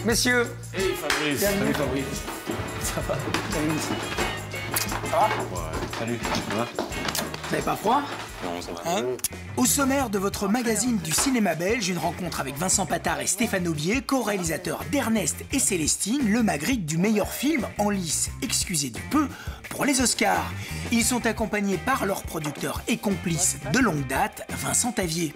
Messieurs. Hey Fabrice. Salut Fabrice. Ça va? Ça va? Ouais. Salut, ça va? Vous n'avez pas froid? Non, ça va. Hein? Au sommaire de votre magazine du cinéma belge, une rencontre avec Vincent Patard et Stéphane Aubier, co-réalisateurs d'Ernest et Célestine, le Magritte du meilleur film en lice, excusez du peu, pour les Oscars. Ils sont accompagnés par leur producteur et complice de longue date, Vincent Tavier.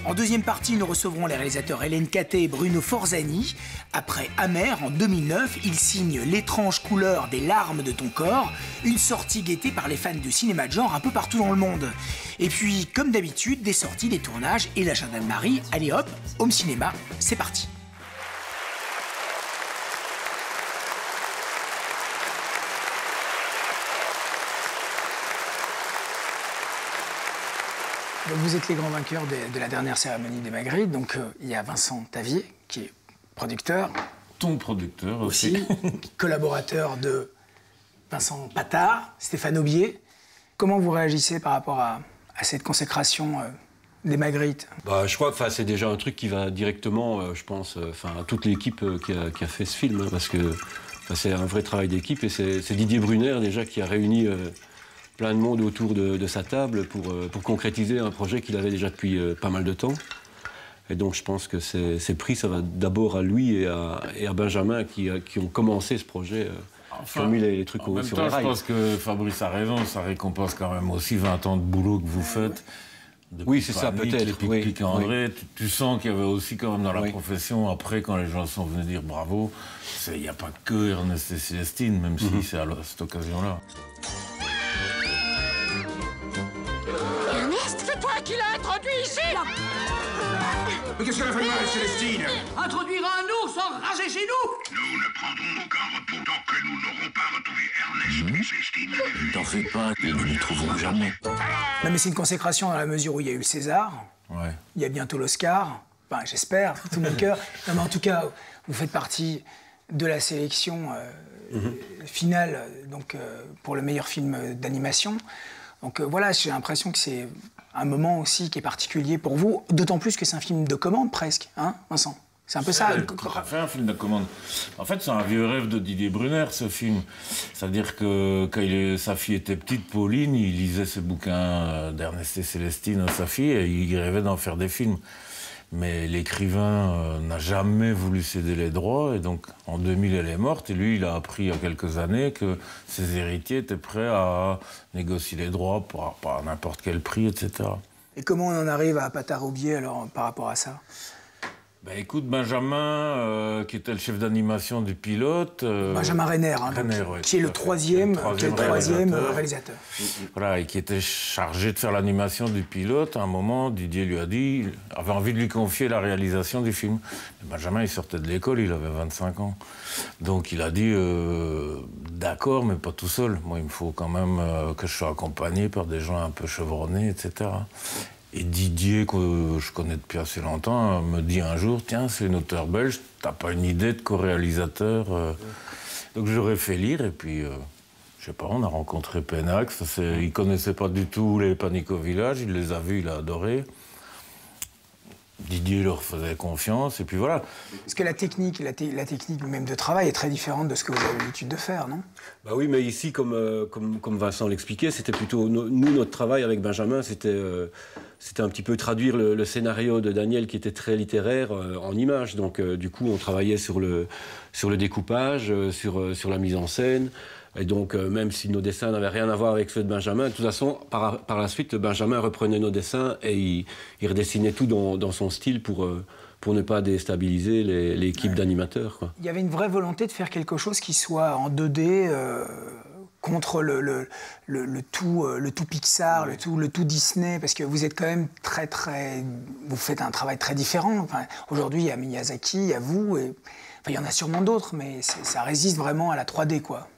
En deuxième partie, nous recevrons les réalisateurs Hélène Catet et Bruno Forzani. Après Amer, en 2009, ils signent L'étrange couleur des larmes de ton corps, une sortie guettée par les fans du cinéma de genre un peu partout dans le monde. Et puis, comme d'habitude, des sorties, des tournages et l'agenda de Marie. Allez hop, home cinéma, c'est parti. Donc vous êtes les grands vainqueurs de la dernière cérémonie des Magritte. Donc il y a Vincent Tavier, qui est producteur. Ton producteur aussi. Collaborateur de Vincent Patard, Stéphane Aubier. Comment vous réagissez par rapport à cette consécration des Magritte? Je crois que c'est déjà un truc qui va directement, je pense, à toute l'équipe qui a fait ce film. Hein, parce que c'est un vrai travail d'équipe. Et c'est Didier Brunner déjà qui a réuni plein de monde autour de sa table pour concrétiser un projet qu'il avait déjà depuis pas mal de temps. Et donc je pense que ces prix, ça va d'abord à lui et à Benjamin qui ont commencé ce projet, qui ont mis les trucs sur les rails. Je pense que Fabrice a raison, ça récompense quand même aussi 20 ans de boulot que vous faites. Oui, c'est ça, peut-être. Oui. André, tu sens qu'il y avait aussi quand même dans la profession, après, quand les gens sont venus dire bravo, il n'y a pas que Ernest et Célestine, même si c'est à cette occasion-là. C'est toi qui l'as introduit ici! Mais qu'est-ce qu'elle a fait de mal, Célestine? Introduire un ours enragé chez nous! Nous ne prendrons aucun repos tant que nous n'aurons pas retrouvé Ernest et Célestine. T'en fais pas, et nous ne les trouverons jamais. Non mais c'est une consécration dans la mesure où il y a eu le César, il y a bientôt l'Oscar, enfin j'espère, tout mon cœur. Non mais en tout cas, vous faites partie de la sélection finale donc, pour le meilleur film d'animation. Donc voilà, j'ai l'impression que c'est un moment aussi qui est particulier pour vous, d'autant plus que c'est un film de commande presque, hein, Vincent? C'est un peu ça. Tout à fait, un film de commande. En fait, c'est un vieux rêve de Didier Brunner, ce film. C'est-à-dire que quand sa fille était petite, Pauline, il lisait ses bouquins d'Ernest et Célestine à sa fille et il rêvait d'en faire des films. Mais l'écrivain n'a jamais voulu céder les droits et donc en 2000 elle est morte et lui il a appris il y a quelques années que ses héritiers étaient prêts à négocier les droits par n'importe quel prix, etc. Et comment on en arrive à Patard-Aubier alors par rapport à ça? Écoute, Benjamin, qui était le chef d'animation du pilote... Benjamin Renner, hein, qui est le troisième réalisateur. Voilà, et qui était chargé de faire l'animation du pilote. À un moment, Didier lui a dit, il avait envie de lui confier la réalisation du film. Et Benjamin, il sortait de l'école, il avait 25 ans. Donc il a dit, d'accord, mais pas tout seul. Moi, il me faut quand même que je sois accompagné par des gens un peu chevronnés, etc. Et Didier, que je connais depuis assez longtemps, me dit un jour, tiens, c'est une auteure belge, t'as pas une idée de co-réalisateur Donc j'aurais fait lire, et puis, je sais pas, on a rencontré Penax. Il connaissait pas du tout les Paniques au village, il les a vus, il a adoré. Didier leur faisait confiance, et puis voilà. Parce que la technique même de travail est très différente de ce que vous avez l'habitude de faire, non? Oui, mais ici, comme Vincent l'expliquait, c'était plutôt... Nous, notre travail avec Benjamin, c'était un petit peu traduire le scénario de Daniel, qui était très littéraire, en images. Donc, du coup, on travaillait sur le découpage, sur la mise en scène. Et donc, même si nos dessins n'avaient rien à voir avec ceux de Benjamin, de toute façon, par la suite, Benjamin reprenait nos dessins et il redessinait tout dans son style pour ne pas déstabiliser l'équipe d'animateurs, quoi. Il y avait une vraie volonté de faire quelque chose qui soit en 2D, contre le tout Pixar, le tout Disney, parce que vous êtes quand même vous faites un travail très différent. Enfin, aujourd'hui, il y a Miyazaki, il y a vous, il y en a sûrement d'autres, mais ça résiste vraiment à la 3D, quoi.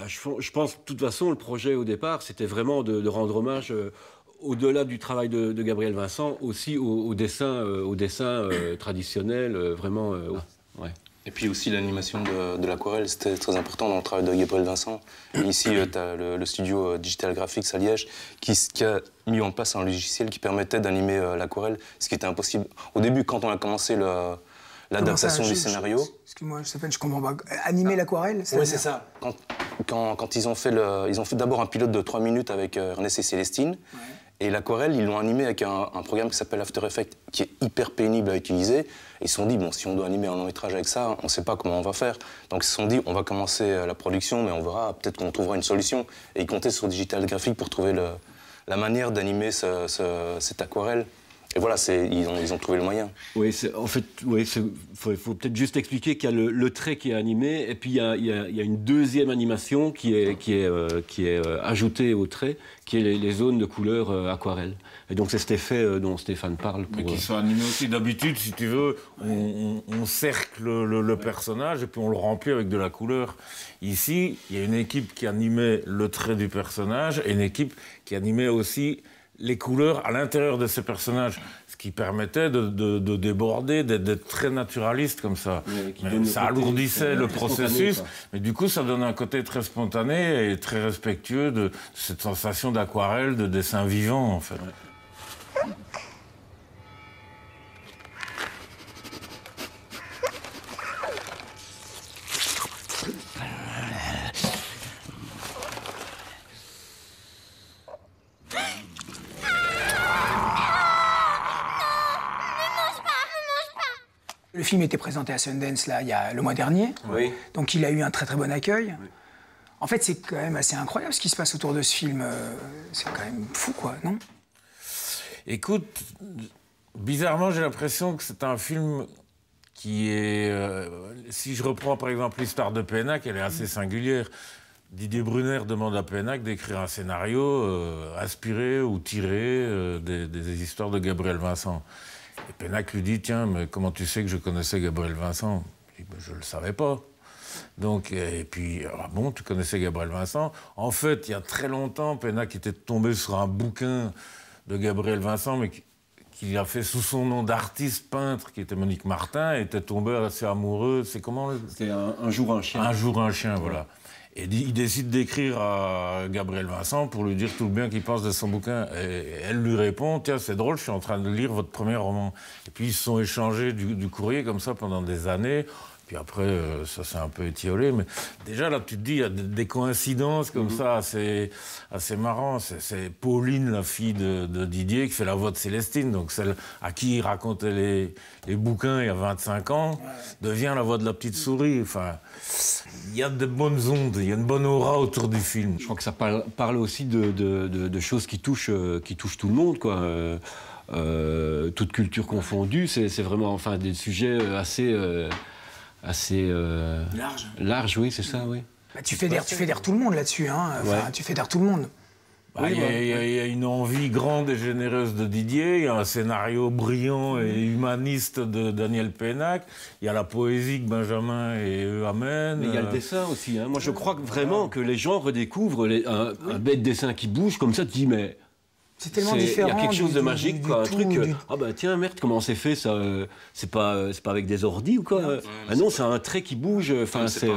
Je pense, de toute façon, le projet au départ, c'était vraiment de rendre hommage, au-delà du travail de Gabriel Vincent, aussi au dessin traditionnel, vraiment. Ouais. Et puis aussi l'animation de l'aquarelle, c'était très important dans le travail de Gabriel Vincent. Et ici, tu as le studio Digital Graphics à Liège qui a mis en place un logiciel qui permettait d'animer l'aquarelle, ce qui était impossible. Au début, quand on a commencé l'adaptation du scénario. Excuse-moi, je comprends pas. Animer l'aquarelle? Oui, c'est ça. Quand ils ont fait d'abord un pilote de 3 minutes avec Ernest et Célestine. Ouais. Et l'aquarelle, ils l'ont animé avec un programme qui s'appelle After Effects, qui est hyper pénible à utiliser. Et ils se sont dit, bon, si on doit animer un long métrage avec ça, on ne sait pas comment on va faire. Donc ils se sont dit, on va commencer la production, mais on verra, peut-être qu'on trouvera une solution. Et ils comptaient sur Digital Graphic pour trouver la manière d'animer cette aquarelle. Et voilà, ils ont trouvé le moyen. Oui, en fait, faut peut-être juste expliquer qu'il y a le trait qui est animé, et puis il y a une deuxième animation qui est ajoutée au trait, qui est les zones de couleur aquarelle. Et donc c'est cet effet dont Stéphane parle. Mais qui sont animés aussi. D'habitude, si tu veux, on cercle le personnage et puis on le remplit avec de la couleur. Ici, il y a une équipe qui animait le trait du personnage et une équipe qui animait aussi les couleurs à l'intérieur de ces personnages, ce qui permettait de déborder, d'être très naturaliste comme ça. Ça alourdissait le processus, mais du coup ça donne un côté très spontané et très respectueux de cette sensation d'aquarelle, de dessin vivant en fait. Ouais. Le film était présenté à Sundance là, le mois dernier, oui. Donc il a eu un très très bon accueil. Oui. En fait, c'est quand même assez incroyable ce qui se passe autour de ce film. C'est quand même fou, quoi, non? Écoute, bizarrement, j'ai l'impression que c'est un film qui est... si je reprends par exemple l'histoire de Pénac, elle est assez singulière. Didier Brunner demande à Pénac d'écrire un scénario inspiré ou tiré des histoires de Gabriel Vincent. Et Pénac lui dit, tiens, mais comment tu sais que je connaissais Gabriel Vincent? Je dis, ben, je ne le savais pas. Donc, et puis, ah bon, tu connaissais Gabriel Vincent? En fait, il y a très longtemps, Pénac était tombé sur un bouquin de Gabriel Vincent, mais qu'il a fait sous son nom d'artiste peintre, qui était Monique Martin, et était tombé assez amoureux. C'est comment? C'était un jour un chien. Un jour un chien, voilà. Et il décide d'écrire à Gabriel Vincent pour lui dire tout le bien qu'il pense de son bouquin. Et elle lui répond, tiens, c'est drôle, je suis en train de lire votre premier roman. Et puis ils se sont échangés du courrier comme ça pendant des années. Puis après, ça s'est un peu étiolé. Mais déjà, là, tu te dis, il y a des coïncidences comme ça, assez marrant. C'est Pauline, la fille de Didier, qui fait la voix de Célestine. Donc celle à qui il racontait les bouquins il y a 25 ans, devient la voix de la petite souris. Enfin, il y a de bonnes ondes, il y a une bonne aura autour du film. Je crois que ça parle aussi de choses qui touchent tout le monde, quoi. Toute culture confondue, c'est vraiment des sujets assez large, oui, c'est ça, oui. Bah, tu fédères tout le monde là-dessus, hein. Enfin, tu fédères tout le monde. Il y a une envie grande et généreuse de Didier, il y a un scénario brillant et humaniste de Daniel Pénac, il y a la poésie que Benjamin et eux amènent. Mais il y a le dessin aussi, hein. Moi, je crois vraiment que les gens redécouvrent un bête dessin qui bouge comme ça, tu te dis, mais... C'est tellement différent. Il y a quelque chose de magique, quoi, un truc. Ah bah tiens, merde, comment c'est fait ça? C'est pas avec des ordis ou quoi? Ah non, c'est un trait qui bouge. Enfin, c'est.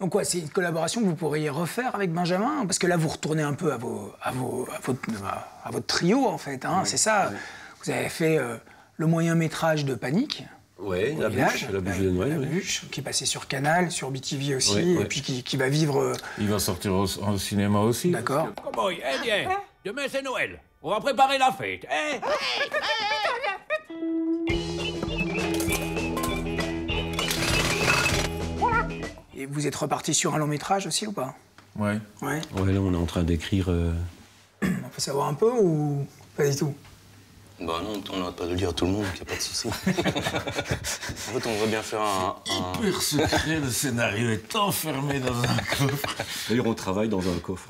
Donc quoi, c'est une collaboration que vous pourriez refaire avec Benjamin, parce que là vous retournez un peu à votre trio en fait, hein, c'est ça. Vous avez fait le moyen métrage de Panique. Oui, la bûche de Noël. La bûche, qui est passée sur Canal, sur BTV aussi, et puis qui va vivre. Il va sortir en cinéma aussi. D'accord. Comment? Bien, demain c'est Noël. On va préparer la fête, hein? Et vous êtes reparti sur un long métrage aussi ou pas? Ouais. Ouais, là on est en train d'écrire... On peut savoir un peu ou pas du tout? Bah non, on n'arrête pas de le dire à tout le monde, qu'il n'y a pas de souci. En fait, on va bien faire un... Hyper secret, le scénario est enfermé dans un coffre. D'ailleurs, on travaille dans un coffre.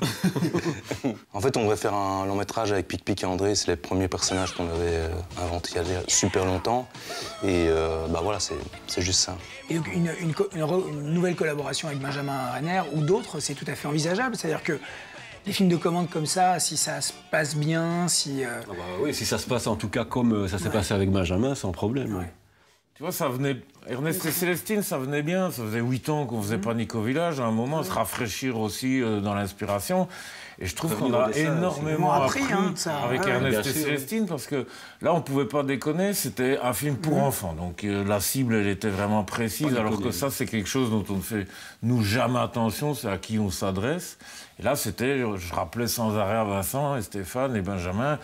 En fait, on va faire un long métrage avec Pic-Pic et André. C'est les premiers personnages qu'on avait inventés il y a super longtemps. Et bah voilà, c'est juste ça. Et donc une nouvelle collaboration avec Benjamin Renner ou d'autres, c'est tout à fait envisageable. C'est-à-dire que des films de commande comme ça, si ça se passe bien, si... Ah bah oui, si ça se passe en tout cas comme ça s'est passé avec Benjamin, sans problème. Ouais. Tu vois, ça venait... Ernest et Célestine, ça venait bien. Ça faisait 8 ans qu'on faisait Panique au village. À un moment, se rafraîchir aussi dans l'inspiration. Et je trouve qu'on a énormément appris avec Ernest et Célestine, parce que là, on ne pouvait pas déconner. C'était un film pour enfants. Donc la cible, elle était vraiment précise. Alors que ça, c'est quelque chose dont on ne fait, nous, jamais attention. C'est à qui on s'adresse. Et là, c'était... Je rappelais sans arrêt à Vincent et Stéphane et Benjamin...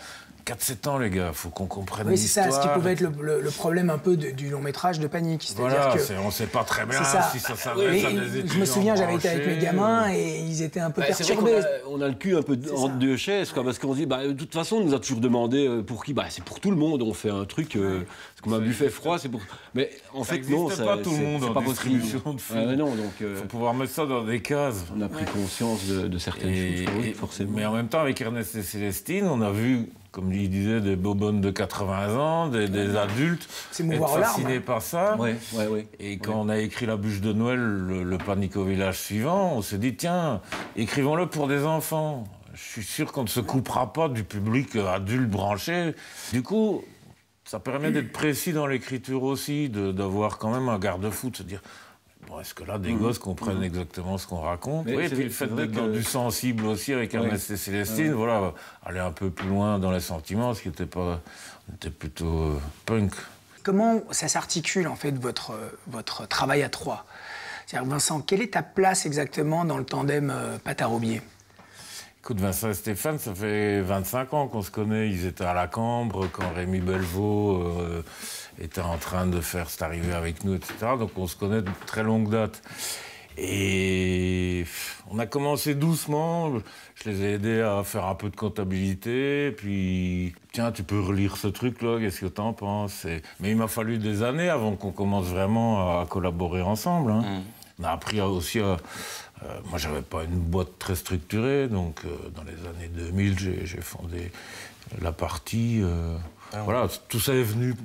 4-7 ans, les gars, il faut qu'on comprenne l'histoire. Oui, c'est ça, ce qui pouvait être le problème un peu du long-métrage de Panique. Voilà, on ne sait pas très bien si ça s'adresse à des étudiants. Je me souviens, j'avais été avec mes gamins et ils étaient un peu perturbés. On a le cul un peu entre deux chaises, quoi, parce qu'on se dit, de toute façon, on nous a toujours demandé pour qui. C'est pour tout le monde, on fait un truc, c'est comme un buffet froid, c'est pour... Mais en fait, non, c'est pas tout le monde en distribution de films. Non, donc... Il faut pouvoir mettre ça dans des cases. On a pris conscience de certaines choses, forcément. Mais en même temps, avec Ernest et Célestine, on a vu... Comme il disait, des bobonnes de 80 ans, des adultes, être fascinés par ça. Et quand on a écrit La bûche de Noël, le Panique au village suivant, on s'est dit, tiens, écrivons-le pour des enfants. Je suis sûr qu'on ne se coupera pas du public adulte branché. Du coup, ça permet d'être précis dans l'écriture aussi, d'avoir quand même un garde-fou, de se dire... Bon, est-ce que là, des gosses comprennent exactement ce qu'on raconte? Oui, et puis le fait d'être dans du sensible aussi avec Ernest et Célestine, voilà, aller un peu plus loin dans les sentiments, ce qui était pas... On était plutôt punk. Comment ça s'articule, en fait, votre travail à trois? C'est-à-dire, Vincent, quelle est ta place exactement dans le tandem Patard-Aubier? Écoute, Vincent et Stéphane, ça fait 25 ans qu'on se connaît. Ils étaient à la Cambre quand Rémi Belvaux était en train de faire cette arrivée avec nous, etc. Donc on se connaît de très longue date. Et on a commencé doucement. Je les ai aidés à faire un peu de comptabilité. Puis, tiens, tu peux relire ce truc-là, qu'est-ce que t'en penses? Mais il m'a fallu des années avant qu'on commence vraiment à collaborer ensemble. Hein. On a appris aussi à... moi, j'avais pas une boîte très structurée, donc dans les années 2000, j'ai fondé la partie. Voilà, tout ça est venu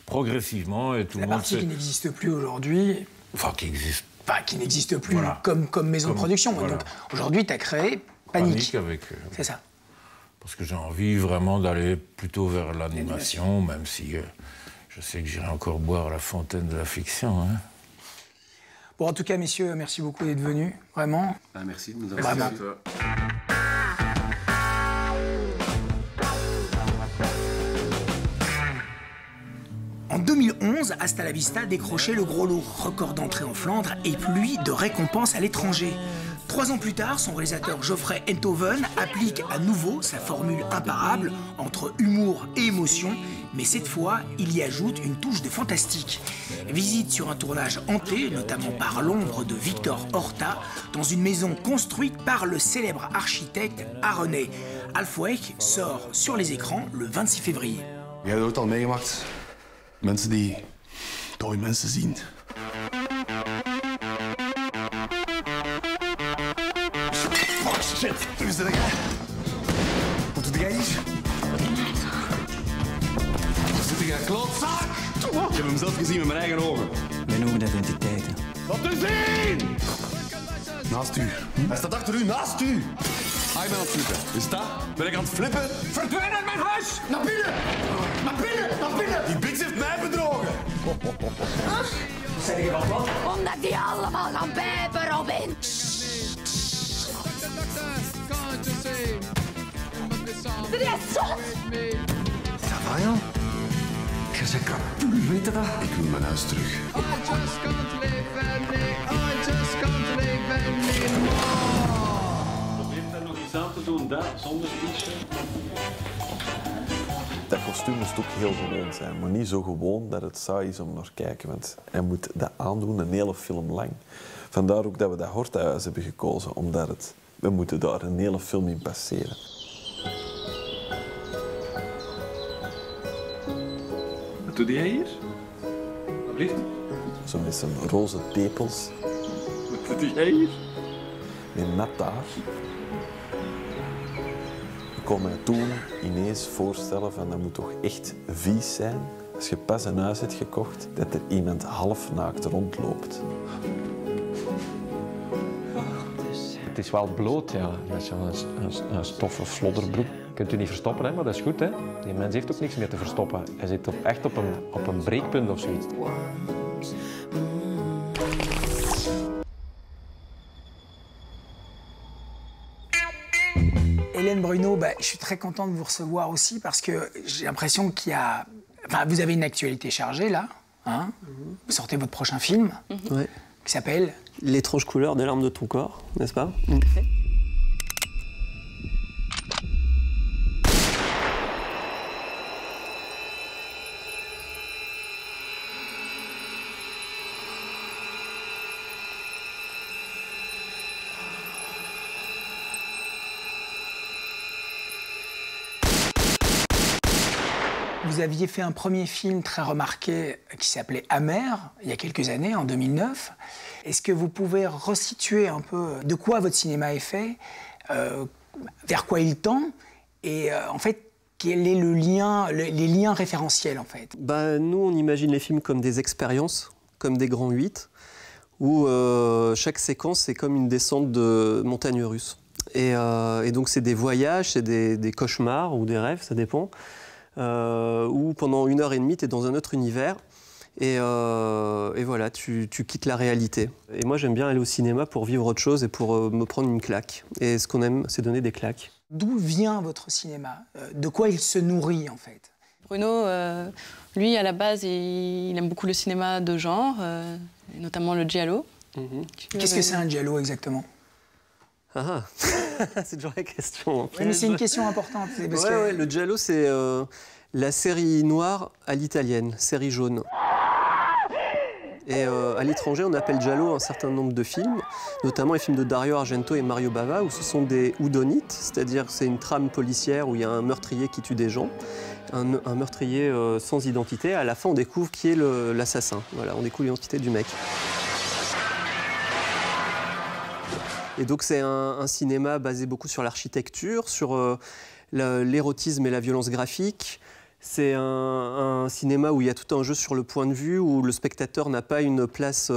progressivement et tout le monde. La partie qui n'existe plus aujourd'hui. Enfin, qui existe. Enfin, qui n'existe plus comme maison de production. Voilà. Donc aujourd'hui, tu as créé Panique. Avec. C'est ça. Parce que j'ai envie vraiment d'aller plutôt vers l'animation, même si je sais que j'irai encore boire à la fontaine de la fiction. Hein. Bon, en tout cas, messieurs, merci beaucoup d'être venus, vraiment. Merci de nous avoir vraiment. En 2011, Hasta la Vista décrochait le gros lot, record d'entrée en Flandre et pluie de récompenses à l'étranger. 3 ans plus tard, son réalisateur Geoffrey Enthoven applique à nouveau sa formule imparable entre humour et émotion, mais cette fois, il y ajoute une touche de fantastique. Visite sur un tournage hanté, notamment par l'ombre de Victor Horta, dans une maison construite par le célèbre architecte Aronné. Alfweg sort sur les écrans le 26 février. Je hebt het al meegemaakt. Mensen die dode mensen zien. Oh shit, hoe is dat? Wat doe jij hier? Zit jij klootzak? Ik heb hem zelf gezien met mijn eigen ogen. Wij noemen dat entiteiten. Wat te zien! Naast u. Hij staat achter u, naast u. Ah, ik ben aan het flippen. Is dat? Ben ik aan het flippen? Verdwijn uit mijn huis! Naar binnen! Naar binnen! Naar binnen! Die Bix heeft mij bedrogen! Zeg je wat? Omdat die allemaal gaan pijpen, Robin! Zit jij zot? Ça va, joh? Je zegt kapot, weet je dat? Ik wil mijn huis terug. I just can't live anymore. Probeert daar nog iets aan te doen, daar, zonder t-shirt. Dat kostuum moest ook heel gewoon zijn, maar niet zo gewoon dat het saai is om naar te kijken. Want hij moet dat aandoen een hele film lang. Vandaar ook dat we dat Horta-huis hebben gekozen, omdat we moeten daar een hele film in passeren. Wat doe jij hier? Alsjeblieft. Zo met zijn roze tepels. Wat doe jij hier? Met nat haar. Ik kon mij toen ineens voorstellen van dat moet toch echt vies zijn. Als je pas een huis hebt gekocht, dat er iemand half naakt rondloopt. Het is wel bloot, ja. Met zo'n stoffe flodderbroek. kunt u niet verstoppen, hè, maar dat is goed. Hè. Die mens heeft ook niks meer te verstoppen. Hij zit echt op een breekpunt of zoiets. Hélène Bruno, je suis très content de vous recevoir aussi parce que j'ai l'impression qu'il y a... Enfin, vous avez une actualité chargée, là. Hein, vous sortez votre prochain film, qui s'appelle... L'étrange couleur des larmes de ton corps, n'est-ce pas? Vous aviez fait un premier film très remarqué qui s'appelait Amer, il y a quelques années, en 2009. Est-ce que vous pouvez resituer un peu de quoi votre cinéma est fait, vers quoi il tend, et en fait, quel est le lien, les liens référentiels en fait? Nous, on imagine les films comme des expériences, comme des grands 8, où chaque séquence, c'est comme une descente de montagne russe. Et donc, c'est des voyages, c'est des cauchemars ou des rêves, ça dépend. Où pendant 1h30, tu es dans un autre univers et voilà, tu quittes la réalité. Et moi, j'aime bien aller au cinéma pour vivre autre chose et pour me prendre une claque. Et ce qu'on aime, c'est donner des claques. D'où vient votre cinéma? De quoi il se nourrit, en fait? Bruno, lui, à la base, il aime beaucoup le cinéma de genre, notamment le giallo. Qu'est-ce que c'est un giallo, exactement? C'est toujours la question. En fait. Oui, mais c'est une question importante. Parce que... le giallo, c'est la série noire à l'italienne, série jaune. Et à l'étranger, on appelle giallo un certain nombre de films, notamment les films de Dario Argento et Mario Bava, où ce sont des houdonites, c'est-à-dire c'est une trame policière où il y a un meurtrier qui tue des gens, un meurtrier sans identité. À la fin, on découvre qui est l'assassin. Voilà, on découvre l'identité du mec. Et donc c'est un cinéma basé beaucoup sur l'architecture, sur l'érotisme et la violence graphique. C'est un cinéma où il y a tout un jeu sur le point de vue, où le spectateur n'a pas une place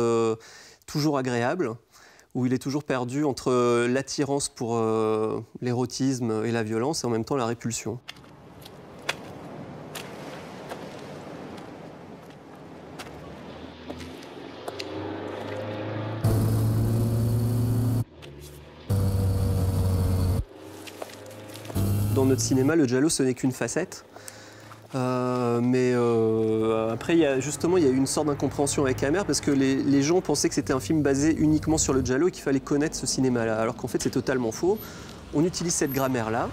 toujours agréable, où il est toujours perdu entre l'attirance pour l'érotisme et la violence, et en même temps la répulsion. Dans notre cinéma, le giallo, ce n'est qu'une facette. Après, il y a eu une sorte d'incompréhension avec Amer parce que les gens pensaient que c'était un film basé uniquement sur le giallo et qu'il fallait connaître ce cinéma-là, alors qu'en fait, c'est totalement faux. On utilise cette grammaire-là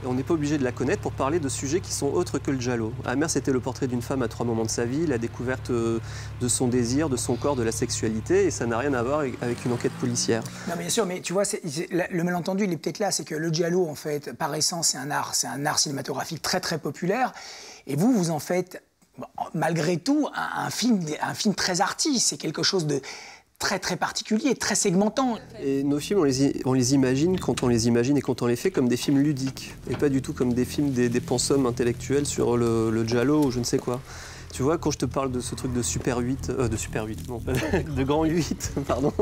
et on n'est pas obligé de la connaître pour parler de sujets qui sont autres que le giallo. Amer, c'était le portrait d'une femme à 3 moments de sa vie, la découverte de son désir, de son corps, de la sexualité, et ça n'a rien à voir avec une enquête policière. Non, bien sûr, mais tu vois, le malentendu, il est peut-être là, c'est que le giallo, en fait, par essence, c'est un art cinématographique très très populaire, et vous en faites, malgré tout, un film très artiste. C'est quelque chose de très très particulier, très segmentant. Et nos films, on les imagine, quand on les imagine et quand on les fait, comme des films ludiques, et pas du tout comme des films, des pensums intellectuels sur le giallo ou je ne sais quoi. Tu vois, quand je te parle de ce truc de super 8, non, de grand 8, pardon,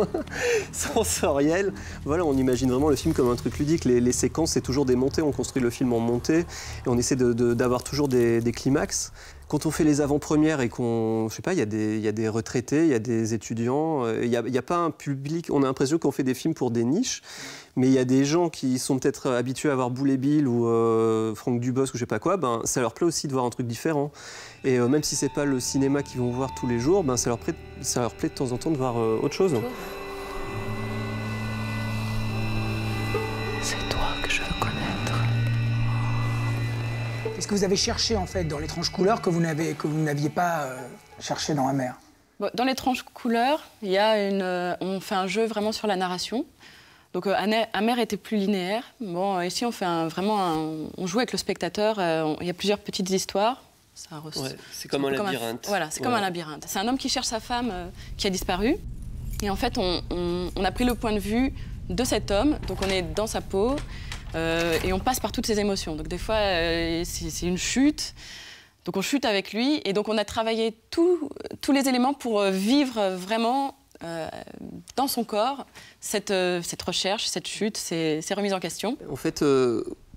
sensoriel, voilà, on imagine vraiment le film comme un truc ludique. Les séquences, c'est toujours des montées, on construit le film en montée, et on essaie d'avoir toujours des climax. Quand on fait les avant-premières et qu'on, je sais pas, il y a des retraités, il y a des étudiants, il y a pas un public, on a l'impression qu'on fait des films pour des niches, mais il y a des gens qui sont peut-être habitués à voir Boulet Bill ou Franck Dubosc ou je sais pas quoi, ça leur plaît aussi de voir un truc différent. Et même si c'est pas le cinéma qu'ils vont voir tous les jours, ça leur plaît de temps en temps de voir autre chose. C'est toi que je veux connaître. Qu'est-ce que vous avez cherché en fait dans l'étrange couleur que vous n'aviez pas cherché dans Amer? Dans l'étrange couleur, on fait un jeu vraiment sur la narration. Donc Amer était plus linéaire. Bon, ici on fait on joue avec le spectateur. Il y a plusieurs petites histoires. C'est comme un labyrinthe. Voilà, c'est comme un labyrinthe. C'est un homme qui cherche sa femme qui a disparu. Et en fait, on a pris le point de vue de cet homme. Donc on est dans sa peau. Et on passe par toutes ses émotions. Donc des fois, c'est une chute. Donc on chute avec lui. Et donc on a travaillé tous les éléments pour vivre vraiment dans son corps cette recherche, cette chute, ces remises en question. En fait,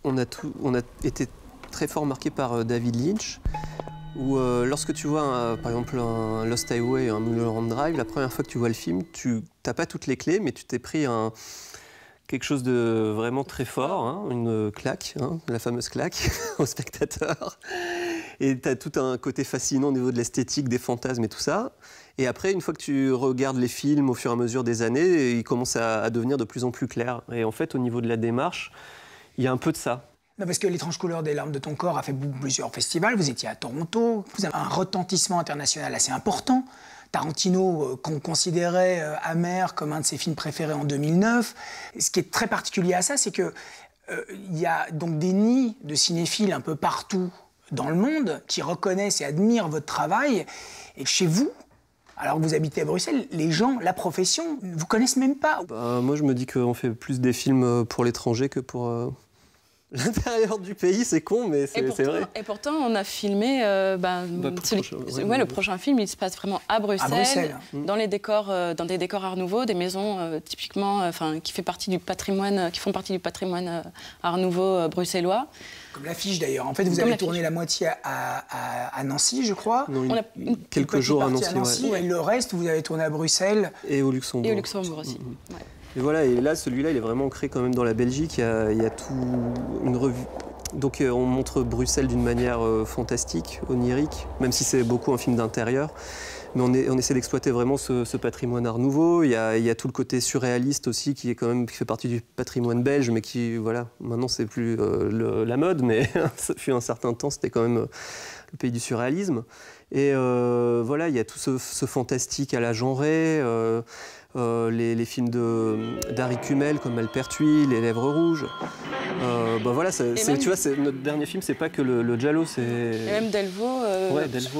on a été très fort marqué par David Lynch, où lorsque tu vois par exemple un Lost Highway, un Mulholland Drive, la première fois que tu vois le film, tu n'as pas toutes les clés, mais tu t'es pris quelque chose de vraiment très fort, hein, une claque, hein, la fameuse claque au spectateur. Et tu as tout un côté fascinant au niveau de l'esthétique, des fantasmes et tout ça. Et après, une fois que tu regardes les films au fur et à mesure des années, ils commencent à devenir de plus en plus clairs. Et en fait, au niveau de la démarche, il y a un peu de ça. Non, parce que L'étrange couleur des larmes de ton corps a fait plusieurs festivals. Vous étiez à Toronto, vous avez un retentissement international assez important. Tarantino, qu'on considérait amer comme un de ses films préférés en 2009. Ce qui est très particulier à ça, c'est qu'il y a donc des nids de cinéphiles un peu partout dans le monde qui reconnaissent et admirent votre travail. Et chez vous, alors que vous habitez à Bruxelles, les gens, la profession, ne vous connaissent même pas. Moi, je me dis qu'on fait plus des films pour l'étranger que pour l'intérieur du pays. C'est con, mais c'est vrai. Et pourtant, on a filmé... le prochain film, il se passe vraiment à Bruxelles. Dans des décors Art Nouveau, des maisons typiquement, qui font partie du patrimoine Art Nouveau bruxellois. Comme l'affiche d'ailleurs. En fait, vous avez tourné la moitié à Nancy, je crois. Non, quelques jours à Nancy. Et le reste, vous avez tourné à Bruxelles. Et au Luxembourg. Et au Luxembourg aussi. Ouais. Et voilà, et là, celui-là, il est vraiment ancré quand même dans la Belgique. Il y a tout une revue. Donc on montre Bruxelles d'une manière fantastique, onirique, même si c'est beaucoup un film d'intérieur. Mais on essaie d'exploiter vraiment ce patrimoine Art Nouveau. Il y a tout le côté surréaliste aussi qui fait partie du patrimoine belge, mais qui, voilà, maintenant c'est plus la mode, mais ça fut un certain temps, c'était quand même le pays du surréalisme. Et voilà, il y a tout ce fantastique à la genrée. Les films d'Harry Kumel comme Malpertuis, Les Lèvres Rouges. Voilà, tu vois, notre dernier film, c'est pas que le giallo, c'est... Et même Delvaux,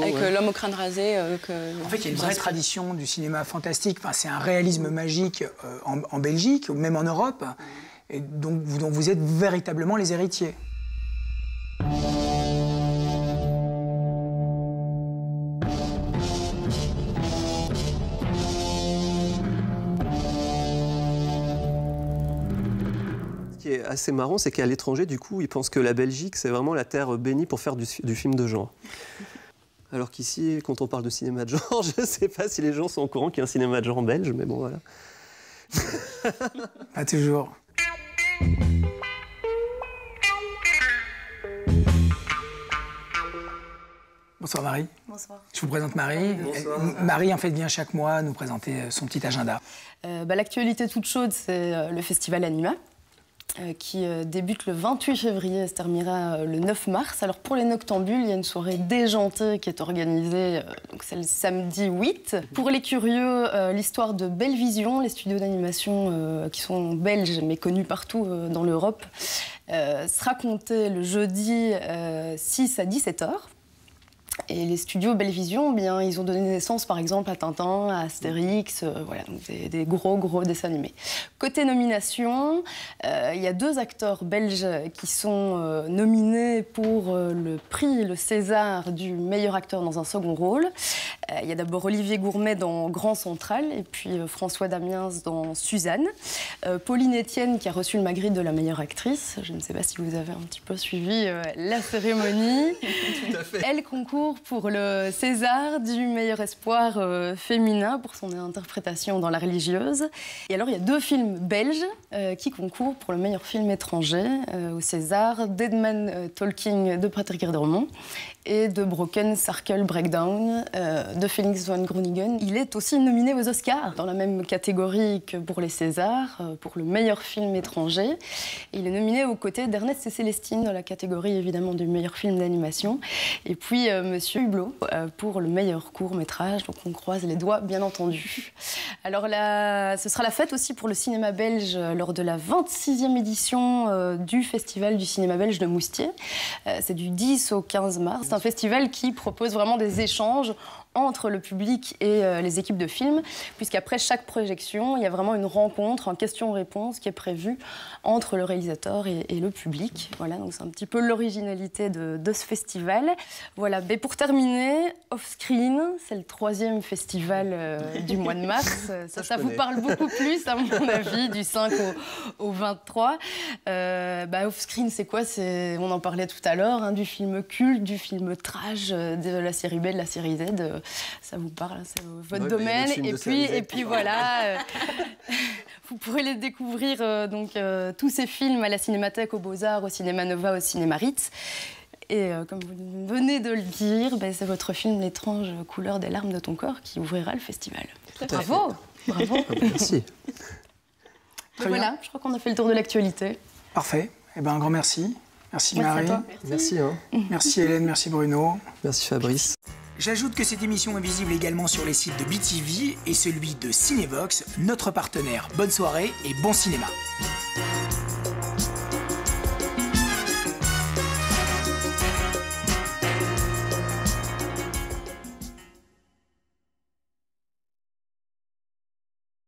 avec L'homme au crâne rasé. En fait, il y a une vraie tradition du cinéma fantastique. Enfin, c'est un réalisme magique en Belgique, ou même en Europe, et dont vous êtes véritablement les héritiers. Ce qui est assez marrant, c'est qu'à l'étranger, du coup, ils pensent que la Belgique, c'est vraiment la terre bénie pour faire du film de genre. Alors qu'ici, quand on parle de cinéma de genre, je ne sais pas si les gens sont au courant qu'il y a un cinéma de genre belge, mais bon, voilà. Pas toujours. Bonsoir Marie. Bonsoir. Je vous présente Marie. Bonsoir. Marie, en fait, vient chaque mois nous présenter son petit agenda. L'actualité toute chaude, c'est le festival Anima, qui débute le 28 février et se terminera le 9 mars. Alors pour les noctambules, il y a une soirée déjantée qui est organisée, donc c'est le samedi 8. Pour les curieux, l'histoire de Belle Vision, les studios d'animation qui sont belges mais connus partout dans l'Europe, sera comptée le jeudi 6 à 17h. Et les studios Belle Vision, bien, ils ont donné naissance par exemple à Tintin, à Astérix, voilà, donc des gros dessins animés. Côté nomination, il y a 2 acteurs belges qui sont nominés pour le prix, le César du meilleur acteur dans un second rôle. Il y a d'abord Olivier Gourmet dans Grand Central et puis François Damiens dans Suzanne. Pauline Etienne qui a reçu le Magritte de la meilleure actrice. Je ne sais pas si vous avez un petit peu suivi la cérémonie. Tout à fait. Elle concourt pour le César du meilleur espoir féminin pour son interprétation dans La religieuse. Et alors il y a 2 films belges qui concourent pour le meilleur film étranger au César, Dead Man Talking de Patrick Herdermont et de Broken Circle Breakdown de Felix van Groningen. Il est aussi nominé aux Oscars dans la même catégorie que pour les Césars, pour le meilleur film étranger. Et il est nominé aux côtés d'Ernest et Célestine dans la catégorie évidemment du meilleur film d'animation. Et puis Monsieur Hublot pour le meilleur court-métrage. Donc on croise les doigts bien entendu. Alors là, ce sera la fête aussi pour le cinéma belge lors de la 26e édition du Festival du cinéma belge de Moustier. C'est du 10 au 15 mars. C'est un festival qui propose vraiment des échanges entre le public et les équipes de film, puisqu'après chaque projection, il y a vraiment une rencontre en question-réponse qui est prévue entre le réalisateur et le public. Voilà, donc c'est un petit peu l'originalité de ce festival. Voilà, mais pour terminer, Offscreen, c'est le 3e festival du mois de mars. Ça vous parle beaucoup plus, à mon avis, du 5 au 23. Offscreen, c'est quoi? On en parlait tout à l'heure, hein, du film culte, du film trash, de la série B, de la série Z. Ça vous parle, c'est votre domaine. Et puis voilà, vous pourrez les découvrir, tous ces films à la Cinémathèque, aux Beaux-Arts, au Cinéma Nova, au Cinéma Ritz. Et comme vous venez de le dire, c'est votre film L'étrange couleur des larmes de ton corps qui ouvrira le festival. Bravo. Merci. Voilà, je crois qu'on a fait le tour de l'actualité. Parfait. Eh ben, un grand merci. Merci Marie. Merci. Merci Hélène, merci Bruno. Merci Fabrice. J'ajoute que cette émission est visible également sur les sites de BTV et celui de Cinévox, notre partenaire. Bonne soirée et bon cinéma.